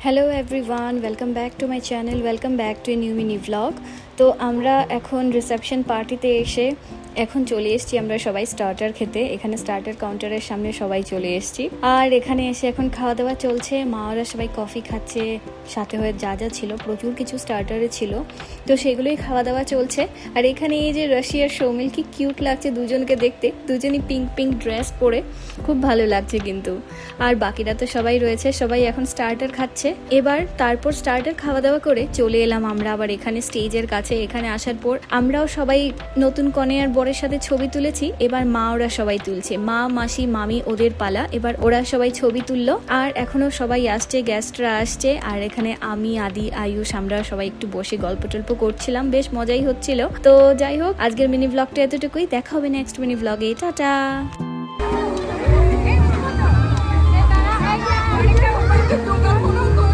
Hello everyone, welcome back to my channel, welcome back to a new mini vlog. তো আমরা এখন reception পার্টিতে এসে এখন চলে এসেছি আমরা সবাই স্টার্টার খেতে। এখানে স্টার্টার কাউন্টারের সামনে সবাই চলে এসেছি, আর এখানে এসে এখন খাওয়া দাওয়া চলছে। মা ওরা সবাই কফি খাচ্ছে, সাথে হয়ে যা যা ছিল প্রচুর কিছু স্টার্টারে ছিল, তো সেগুলোই খাওয়া দাওয়া চলছে। আর এখানে এই যে রশিয়ার সৌমিল, কি কিউট লাগছে দুজনকে দেখতে, দুজনই পিঙ্ক পিঙ্ক ড্রেস পরে, খুব ভালো লাগছে কিন্তু। আর বাকিরা তো সবাই রয়েছে, সবাই এখন স্টার্টার খাচ্ছে। এবার তারপর স্টার্টার খাওয়া দাওয়া করে চলে এলাম আমরা আবার এখানে স্টেজের কাছে। এখানে আসার পর আমরাও সবাই নতুন কনে আর বরের সাথে ছবি তুলেছি। এবার মা ওরা সবাই তুলছে, মা মাসি মামি ওদের পালা, এবার ওরা সবাই ছবি তুললো। আর এখনো সবাই আসছে, গেস্টরা আসছে। আর এখানে আমি, আদি, আয়ুষ, আমরা সবাই একটু বসে গল্প টল্প করছিলাম, বেশ মজাই হচ্ছিল। তো যাই হোক, আজকের মিনি ব্লগটা এতটুকুই, দেখা হবে নেক্সট মিনি ব্লগে। টাটা।